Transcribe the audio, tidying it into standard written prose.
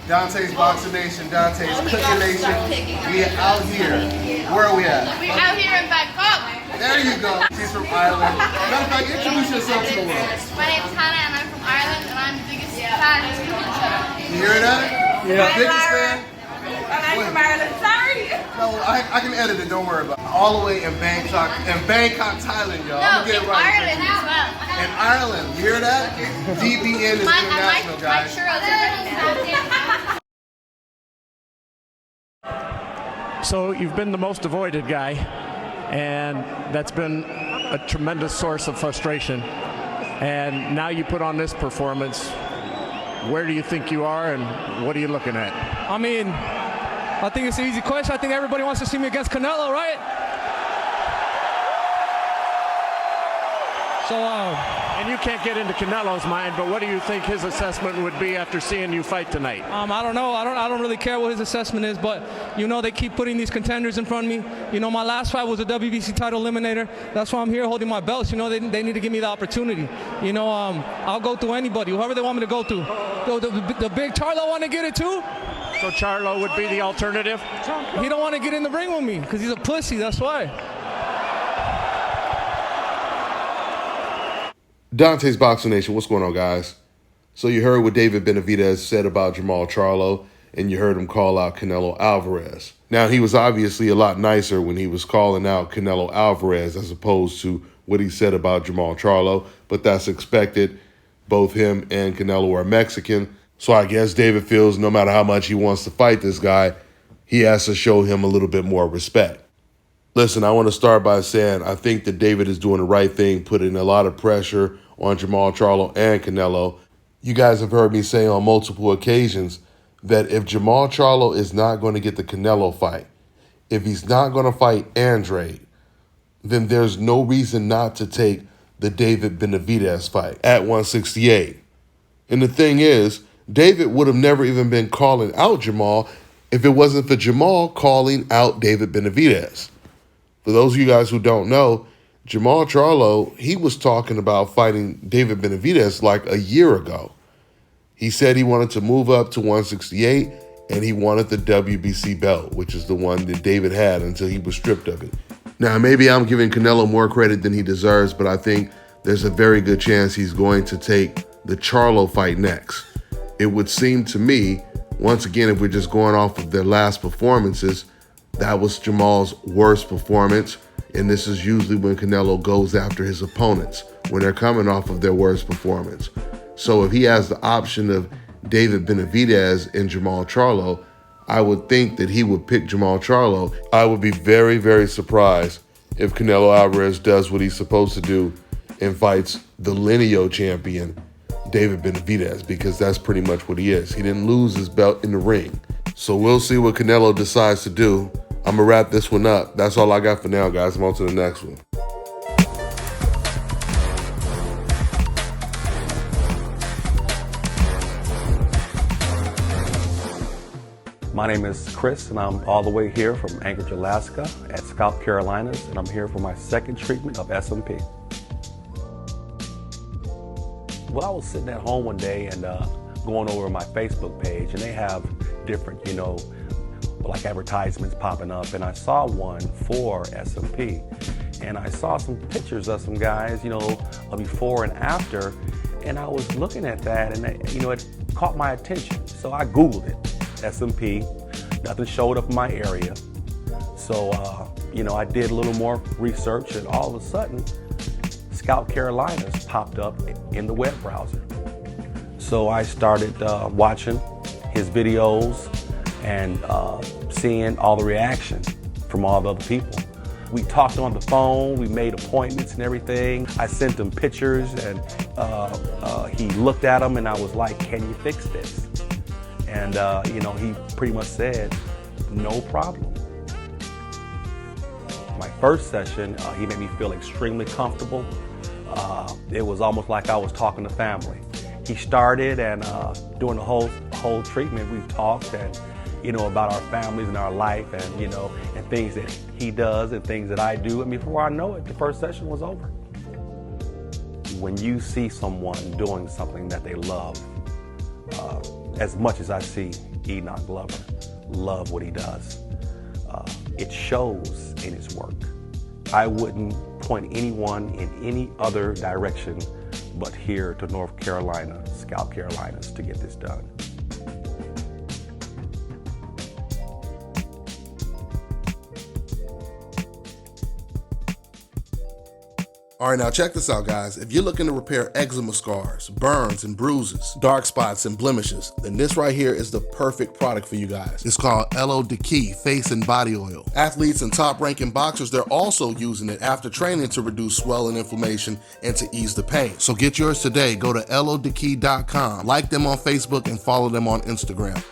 Dontaesboxingnation, Dontaescookingnation. We are out here. Where are we at? We're out here in Bangkok. There you go. She's from Ireland. Matter of fact, introduce yourself to the world. My name's Hannah and I'm from Ireland and I'm the biggest fan of cooking show. You hear that? Yeah. The biggest fan? And I'm from Ireland. Sorry. No, I can edit it. Don't worry about it. All the way in Bangkok, Thailand, y'all. No, I'm gonna get in it right. Ireland as well. In Ireland, you hear that? DBN is international, My guys. churros are ready now. So you've been the most avoided guy, and that's been a tremendous source of frustration. And now you put on this performance. Where do you think you are, and what are you looking at? I mean, I think it's an easy question. I think everybody wants to see me against Canelo, right? So, And you can't get into Canelo's mind, but what do you think his assessment would be after seeing you fight tonight? I don't know. I don't really care what his assessment is, but you know they keep putting these contenders in front of me. You know, my last fight was a WBC title eliminator. That's why I'm here holding my belts. You know, they need to give me the opportunity. You know, I'll go through anybody, whoever they want me to go through. The big Charlo want to get it too. So Charlo would be the alternative? He don't want to get in the ring with me because he's a pussy. That's why. Dontaesboxingnation, what's going on, guys? So you heard what David Benavidez said about Jermall Charlo, and you heard him call out Canelo Alvarez. Now, he was obviously a lot nicer when he was calling out Canelo Alvarez as opposed to what he said about Jermall Charlo, but that's expected. Both him and Canelo are Mexican, so I guess David feels no matter how much he wants to fight this guy, he has to show him a little bit more respect. Listen, I want to start by saying I think that David is doing the right thing, putting a lot of pressure on Jermall Charlo and Canelo. You guys have heard me say on multiple occasions that if Jermall Charlo is not going to get the Canelo fight, if he's not going to fight Andre, then there's no reason not to take the David Benavidez fight at 168. And the thing is, David would have never even been calling out Jermall if it wasn't for Jermall calling out David Benavidez. For those of you guys who don't know, Jermall Charlo, he was talking about fighting David Benavidez like a year ago. He said he wanted to move up to 168 and he wanted the WBC belt, which is the one that David had until he was stripped of it. Now, maybe I'm giving Canelo more credit than he deserves, but I think there's a very good chance he's going to take the Charlo fight next. It would seem to me, once again, if we're just going off of their last performances, that was Jermall's worst performance, and this is usually when Canelo goes after his opponents, when they're coming off of their worst performance. So if he has the option of David Benavidez and Jermall Charlo, I would think that he would pick Jermall Charlo. I would be very, very surprised if Canelo Alvarez does what he's supposed to do and fights the lineal champion, David Benavidez, because that's pretty much what he is. He didn't lose his belt in the ring. So we'll see what Canelo decides to do. I'm going to wrap this one up. That's all I got for now, guys. I'm on to the next one. My name is Chris, and I'm all the way here from Anchorage, Alaska at ScalpCarolinas, and I'm here for my second treatment of SMP. Well, I was sitting at home one day and going over my Facebook page, and they have different, like advertisements popping up, and I saw one for SMP, and I saw some pictures of some guys, a before and after, and I was looking at that, and it caught my attention. So I Googled it, SMP. Nothing showed up in my area. So I did a little more research, and all of a sudden, ScalpCarolinas popped up in the web browser. So I started watching his videos and seeing all the reaction from all the other people. We talked on the phone, we made appointments and everything. I sent him pictures, and he looked at them, and I was like, can you fix this? And he pretty much said, no problem. My first session, he made me feel extremely comfortable. It was almost like I was talking to family. He started, and during the whole treatment, we talked and about our families and our life, and and things that he does and things that I do. And before I know it, the first session was over. When you see someone doing something that they love, as much as I see Enoch Glover love what he does, it shows in his work. I wouldn't point anyone in any other direction but here to North Carolina, ScalpCarolinas, to get this done. All right, now check this out, guys. If you're looking to repair eczema scars, burns and bruises, dark spots and blemishes, then this right here is the perfect product for you guys. It's called LO Decay Face and Body Oil. Athletes and top-ranking boxers, they're also using it after training to reduce swelling, inflammation, and to ease the pain. So get yours today. Go to lodecay.com, like them on Facebook, and follow them on Instagram.